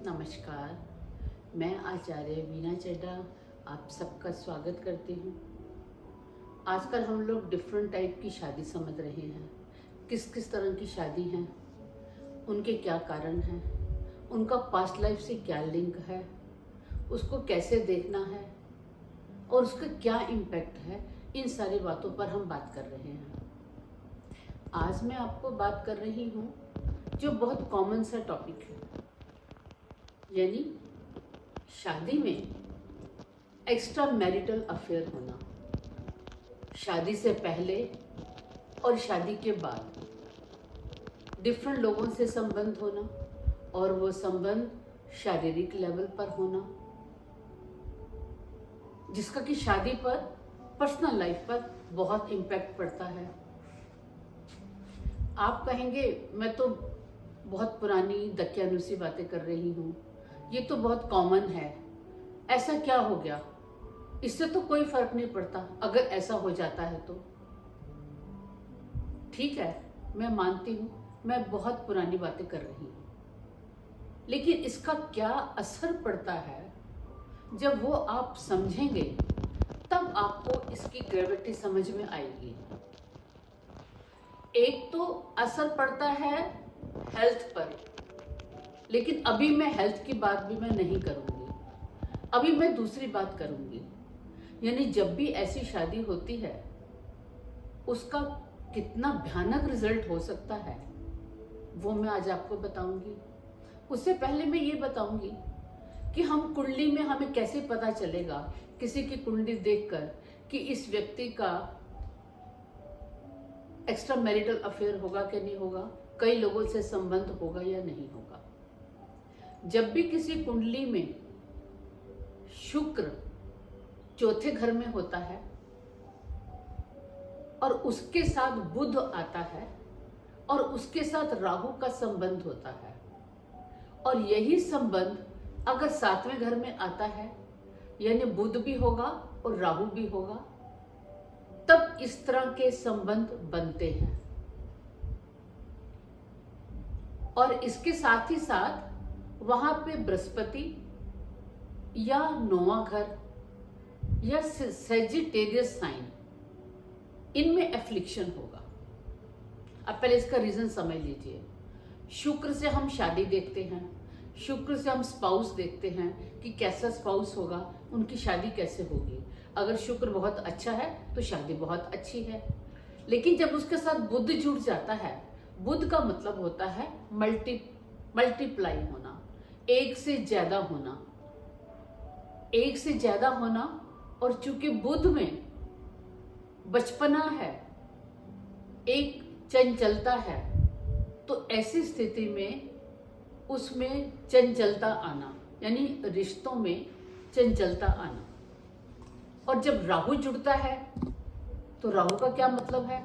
नमस्कार। मैं आचार्य वीना चड्ढा आप सबका स्वागत करती हूँ। आजकल हम लोग डिफरेंट टाइप की शादी समझ रहे हैं। किस किस तरह की शादी हैं, उनके क्या कारण हैं, उनका पास्ट लाइफ से क्या लिंक है, उसको कैसे देखना है और उसका क्या इम्पैक्ट है, इन सारी बातों पर हम बात कर रहे हैं। आज मैं आपको बात कर रही हूँ जो बहुत कॉमन सा टॉपिक है, यानी शादी में एक्स्ट्रा मैरिटल अफेयर होना। शादी से पहले और शादी के बाद डिफरेंट लोगों से संबंध होना और वो संबंध शारीरिक लेवल पर होना, जिसका कि शादी पर, पर्सनल लाइफ पर बहुत इम्पैक्ट पड़ता है। आप कहेंगे मैं तो बहुत पुरानी दकियानुसी बातें कर रही हूँ, ये तो बहुत कॉमन है, ऐसा क्या हो गया, इससे तो कोई फर्क नहीं पड़ता अगर ऐसा हो जाता है तो। ठीक है, मैं मानती हूँ मैं बहुत पुरानी बातें कर रही हूँ, लेकिन इसका क्या असर पड़ता है जब वो आप समझेंगे तब आपको इसकी ग्रेविटी समझ में आएगी। एक तो असर पड़ता है हेल्थ पर, लेकिन अभी मैं हेल्थ की बात भी मैं नहीं करूंगी, अभी मैं दूसरी बात करूंगी। यानी जब भी ऐसी शादी होती है उसका कितना भयानक रिजल्ट हो सकता है वो मैं आज आपको बताऊंगी। उससे पहले मैं ये बताऊंगी कि हम कुंडली में हमें कैसे पता चलेगा, किसी की कुंडली देखकर, कि इस व्यक्ति का एक्स्ट्रा मैरिटल अफेयर होगा कि नहीं होगा, कई लोगों से संबंध होगा या नहीं होगा। जब भी किसी कुंडली में शुक्र चौथे घर में होता है और उसके साथ बुध आता है और उसके साथ राहु का संबंध होता है, और यही संबंध अगर सातवें घर में आता है, यानी बुध भी होगा और राहु भी होगा, तब इस तरह के संबंध बनते हैं। और इसके साथ ही साथ वहां पे बृहस्पति या नौवां घर या सेजिटेरियस साइन, इनमें एफ्लिक्शन होगा। अब पहले इसका रीजन समझ लीजिए। शुक्र से हम शादी देखते हैं, शुक्र से हम स्पाउस देखते हैं कि कैसा स्पाउस होगा, उनकी शादी कैसे होगी। अगर शुक्र बहुत अच्छा है तो शादी बहुत अच्छी है, लेकिन जब उसके साथ बुध जुड़ जाता है, बुध का मतलब होता है मल्टीप्लाई होना, एक से ज्यादा होना, एक से ज्यादा होना। और चूंकि बुध में बचपना है, एक चंचलता है, तो ऐसी स्थिति में उसमें चंचलता आना, यानी रिश्तों में चंचलता आना। और जब राहु जुड़ता है तो राहु का क्या मतलब है,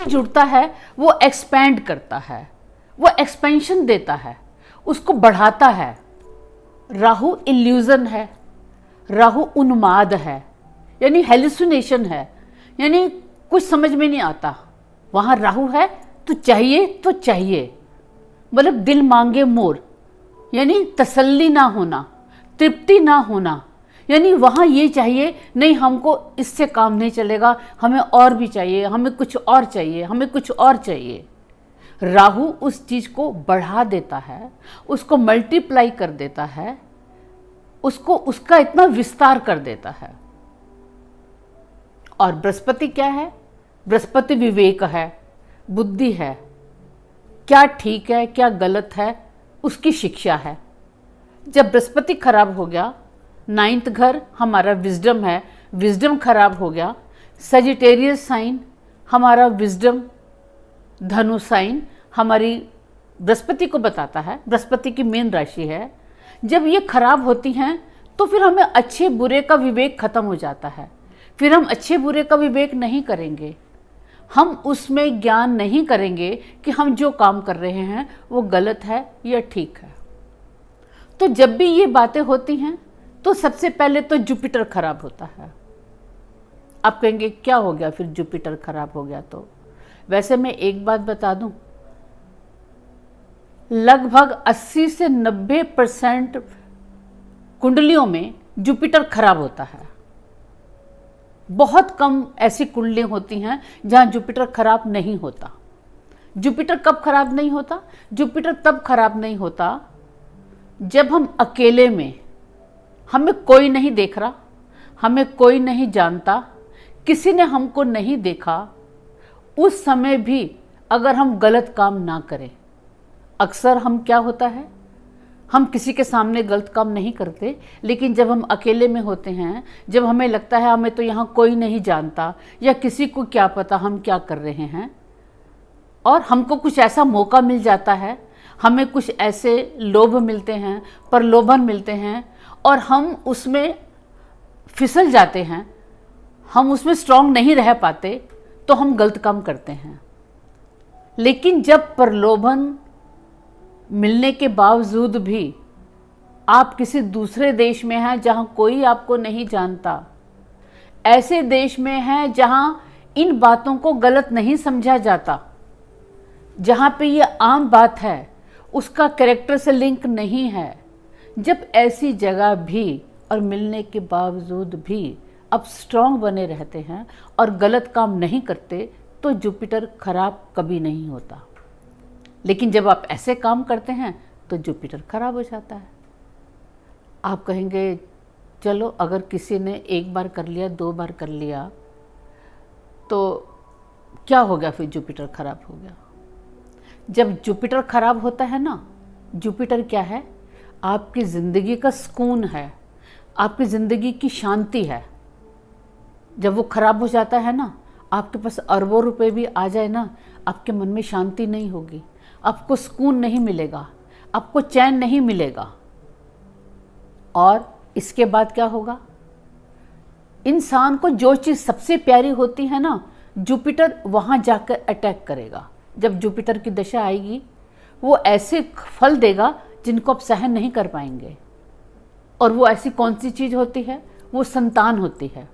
जुड़ता है वो एक्सपैंड करता है, वो एक्सपेंशन देता है, उसको बढ़ाता है। राहु इल्यूजन है, राहु उन्माद है, यानी हेलुसिनेशन है, यानी कुछ समझ में नहीं आता। वहां राहु है तो चाहिए, मतलब दिल मांगे मोर, यानी तसल्ली ना होना, तृप्ति ना होना, यानी वहां ये चाहिए, नहीं हमको इससे काम नहीं चलेगा, हमें और भी चाहिए, हमें कुछ और चाहिए, हमें कुछ और चाहिए। राहु उस चीज को बढ़ा देता है, उसको मल्टीप्लाई कर देता है, उसको उसका इतना विस्तार कर देता है। और बृहस्पति क्या है, बृहस्पति विवेक है, बुद्धि है, क्या ठीक है क्या गलत है उसकी शिक्षा है। जब बृहस्पति खराब हो गया, नाइन्थ घर हमारा विजडम है, विजडम खराब हो गया, सजिटेरियस साइन हमारा विजडम, धनु साइन हमारी बृहस्पति को बताता है, बृहस्पति की मेन राशि है। जब ये खराब होती हैं तो फिर हमें अच्छे बुरे का विवेक खत्म हो जाता है, फिर हम अच्छे बुरे का विवेक नहीं करेंगे, हम उसमें ज्ञान नहीं करेंगे कि हम जो काम कर रहे हैं वो गलत है या ठीक है। तो जब भी ये बातें होती हैं तो सबसे पहले तो जुपिटर खराब होता है। आप कहेंगे क्या हो गया फिर जुपिटर खराब हो गया तो? वैसे मैं एक बात बता दूं, लगभग 80 से 90% कुंडलियों में जुपिटर खराब होता है। बहुत कम ऐसी कुंडलियां होती हैं जहां जुपिटर खराब नहीं होता। जुपिटर कब खराब नहीं होता? जुपिटर तब खराब नहीं होता जब हम अकेले में, हमें कोई नहीं देख रहा, हमें कोई नहीं जानता, किसी ने हमको नहीं देखा, उस समय भी अगर हम गलत काम ना करें। अक्सर हम क्या होता है, हम किसी के सामने गलत काम नहीं करते, लेकिन जब हम अकेले में होते हैं, जब हमें लगता है हमें तो यहाँ कोई नहीं जानता या किसी को क्या पता हम क्या कर रहे हैं, और हमको कुछ ऐसा मौका मिल जाता है, हमें कुछ ऐसे लोभ मिलते हैं, प्रलोभन मिलते हैं और हम उसमें फिसल जाते हैं, हम उसमें स्ट्रांग नहीं रह पाते, तो हम गलत काम करते हैं। लेकिन जब प्रलोभन मिलने के बावजूद भी आप किसी दूसरे देश में हैं जहां कोई आपको नहीं जानता, ऐसे देश में हैं जहां इन बातों को गलत नहीं समझा जाता, जहां पे ये आम बात है, उसका कैरेक्टर से लिंक नहीं है, जब ऐसी जगह भी और मिलने के बावजूद भी आप स्ट्रांग बने रहते हैं और गलत काम नहीं करते, तो जुपिटर खराब कभी नहीं होता। लेकिन जब आप ऐसे काम करते हैं तो जुपिटर खराब हो जाता है। आप कहेंगे चलो अगर किसी ने एक बार कर लिया, 2 बार कर लिया, तो क्या हो गया, फिर जुपिटर खराब हो गया। जब जुपिटर खराब होता है ना, जुपिटर क्या है, आपकी ज़िंदगी का सुकून है, आपकी ज़िंदगी की शांति है। जब वो खराब हो जाता है ना, आपके पास अरबों रुपए भी आ जाए ना, आपके मन में शांति नहीं होगी, आपको सुकून नहीं मिलेगा, आपको चैन नहीं मिलेगा। और इसके बाद क्या होगा, इंसान को जो चीज़ सबसे प्यारी होती है ना, जुपिटर वहाँ जाकर अटैक करेगा। जब जुपिटर की दशा आएगी, वो ऐसे फल देगा जिनको आप सहन नहीं कर पाएंगे। और वो ऐसी कौन सी चीज़ होती है, वो संतान होती है।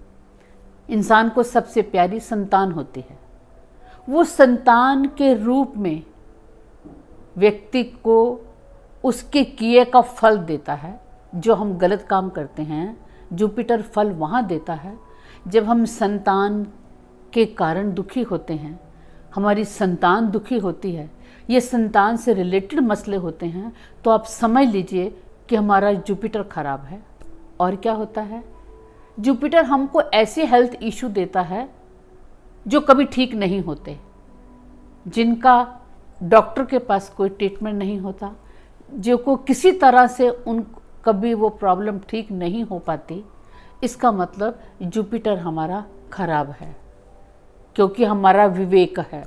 इंसान को सबसे प्यारी संतान होती है। वो संतान के रूप में व्यक्ति को उसके किए का फल देता है। जो हम गलत काम करते हैं, जुपिटर फल वहाँ देता है जब हम संतान के कारण दुखी होते हैं, हमारी संतान दुखी होती है, ये संतान से रिलेटेड मसले होते हैं, तो आप समझ लीजिए कि हमारा जुपिटर खराब है। और क्या होता है, जुपिटर हमको ऐसे हेल्थ इशू देता है जो कभी ठीक नहीं होते, जिनका डॉक्टर के पास कोई ट्रीटमेंट नहीं होता, जो को किसी तरह से उन कभी वो प्रॉब्लम ठीक नहीं हो पाती। इसका मतलब जुपिटर हमारा खराब है, क्योंकि हमारा विवेक है।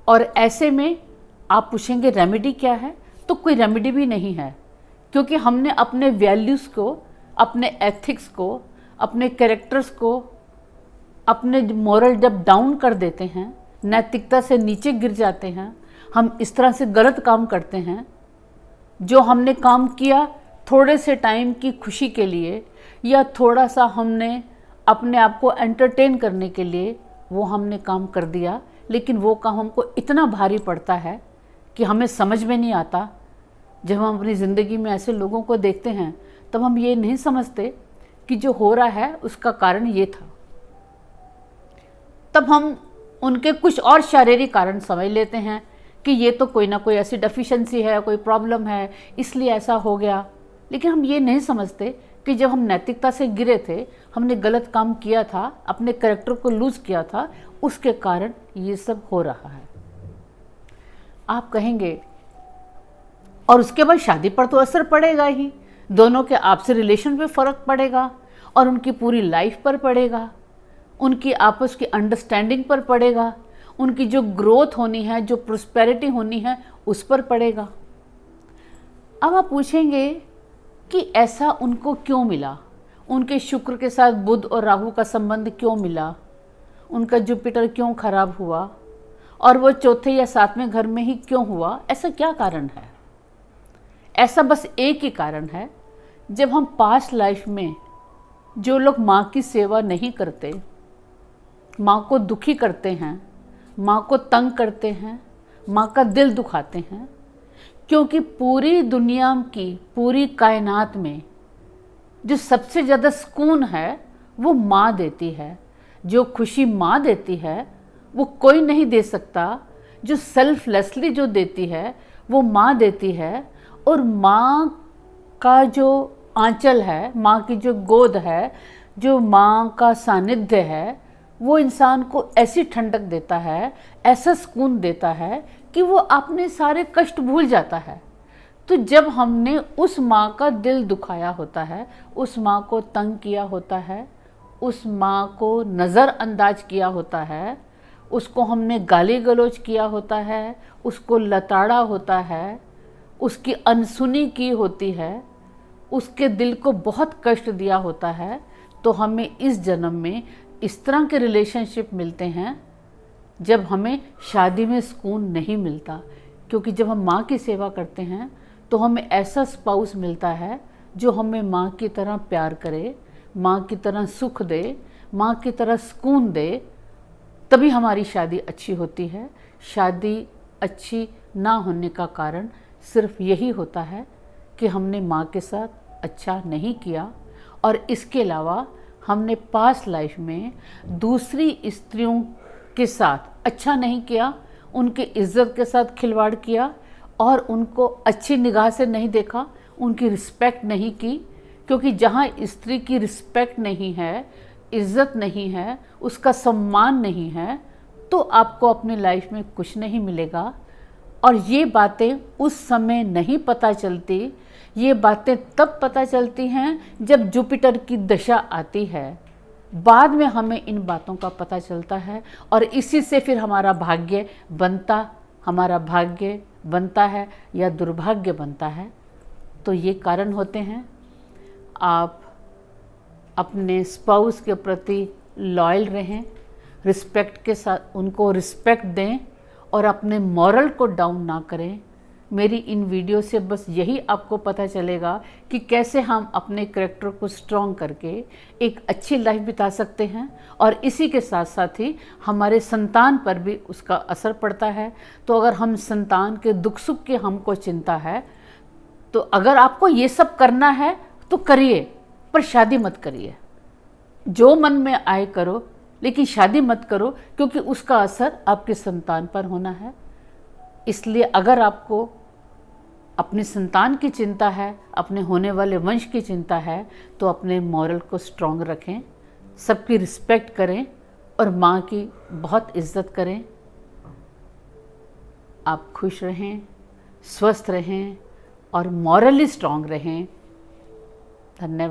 और ऐसे में आप पूछेंगे रेमेडी क्या है, तो कोई रेमेडी भी नहीं है, क्योंकि हमने अपने वैल्यूज़ को, अपने एथिक्स को, अपने कैरेक्टर्स को, अपने मोरल जब डाउन कर देते हैं, नैतिकता से नीचे गिर जाते हैं, हम इस तरह से गलत काम करते हैं। जो हमने काम किया थोड़े से टाइम की खुशी के लिए, या थोड़ा सा हमने अपने आप को एंटरटेन करने के लिए वो हमने काम कर दिया, लेकिन वो काम हमको इतना भारी पड़ता है कि हमें समझ में नहीं आता। जब हम अपनी ज़िंदगी में ऐसे लोगों को देखते हैं, तब हम ये नहीं समझते कि जो हो रहा है उसका कारण ये था। तब हम उनके कुछ और शारीरिक कारण समझ लेते हैं कि ये तो कोई ना कोई ऐसी डेफिशिएंसी है, कोई प्रॉब्लम है, इसलिए ऐसा हो गया। लेकिन हम ये नहीं समझते कि जब हम नैतिकता से गिरे थे, हमने गलत काम किया था, अपने कैरेक्टर को लूज किया था, उसके कारण ये सब हो रहा है। आप कहेंगे और उसके बाद शादी पर तो असर पड़ेगा ही, दोनों के आपसी रिलेशन पे फ़र्क पड़ेगा और उनकी पूरी लाइफ पर पड़ेगा, उनकी आपस की अंडरस्टैंडिंग पर पड़ेगा, उनकी जो ग्रोथ होनी है, जो प्रोस्पेरिटी होनी है, उस पर पड़ेगा। अब आप पूछेंगे कि ऐसा उनको क्यों मिला, उनके शुक्र के साथ बुध और राहु का संबंध क्यों मिला, उनका जुपिटर क्यों खराब हुआ और वो चौथे या 7वें घर में ही क्यों हुआ, ऐसा क्या कारण है? ऐसा बस एक ही कारण है, जब हम पास्ट लाइफ में जो लोग माँ की सेवा नहीं करते, माँ को दुखी करते हैं, माँ को तंग करते हैं, माँ का दिल दुखाते हैं, क्योंकि पूरी दुनिया की, पूरी कायनात में जो सबसे ज़्यादा सुकून है वो माँ देती है। जो खुशी माँ देती है वो कोई नहीं दे सकता। जो सेल्फलेसली जो देती है वो माँ देती है। और माँ का जो आंचल है, माँ की जो गोद है, जो माँ का सानिध्य है, वो इंसान को ऐसी ठंडक देता है, ऐसा सुकून देता है कि वो अपने सारे कष्ट भूल जाता है। तो जब हमने उस माँ का दिल दुखाया होता है, उस माँ को तंग किया होता है, उस माँ को नज़रअंदाज किया होता है, उसको हमने गाली गलौज किया होता है, उसको लताड़ा होता है, उसकी अनसुनी की होती है, उसके दिल को बहुत कष्ट दिया होता है, तो हमें इस जन्म में इस तरह के रिलेशनशिप मिलते हैं जब हमें शादी में सुकून नहीं मिलता। क्योंकि जब हम माँ की सेवा करते हैं तो हमें ऐसा स्पाउस मिलता है जो हमें माँ की तरह प्यार करे, माँ की तरह सुख दे, माँ की तरह सुकून दे, तभी हमारी शादी अच्छी होती है। शादी अच्छी ना होने का कारण सिर्फ यही होता है कि हमने माँ के साथ अच्छा नहीं किया, और इसके अलावा हमने पास्ट लाइफ में दूसरी स्त्रियों के साथ अच्छा नहीं किया, उनकी इज्जत के साथ खिलवाड़ किया और उनको अच्छी निगाह से नहीं देखा, उनकी रिस्पेक्ट नहीं की। क्योंकि जहाँ स्त्री की रिस्पेक्ट नहीं है, इज्जत नहीं है, उसका सम्मान नहीं है, तो आपको अपनी लाइफ में कुछ नहीं मिलेगा। और ये बातें उस समय नहीं पता चलती, ये बातें तब पता चलती हैं जब जुपिटर की दशा आती है। बाद में हमें इन बातों का पता चलता है और इसी से फिर हमारा भाग्य बनता है या दुर्भाग्य बनता है। तो ये कारण होते हैं। आप अपने स्पाउस के प्रति लॉयल रहें, रिस्पेक्ट के साथ उनको रिस्पेक्ट दें और अपने मॉरल को डाउन ना करें। मेरी इन वीडियो से बस यही आपको पता चलेगा कि कैसे हम अपने करैक्टर को स्ट्रॉन्ग करके एक अच्छी लाइफ बिता सकते हैं, और इसी के साथ साथ ही हमारे संतान पर भी उसका असर पड़ता है। तो अगर हम संतान के दुख सुख की हमको चिंता है, तो अगर आपको ये सब करना है तो करिए, पर शादी मत करिए। जो मन में आए करो, लेकिन शादी मत करो, क्योंकि उसका असर आपके संतान पर होना है। इसलिए अगर आपको अपनी संतान की चिंता है, अपने होने वाले वंश की चिंता है, तो अपने मॉरल को स्ट्रॉन्ग रखें, सबकी रिस्पेक्ट करें और माँ की बहुत इज्जत करें। आप खुश रहें, स्वस्थ रहें और मॉरली स्ट्रॉन्ग रहें। धन्यवाद।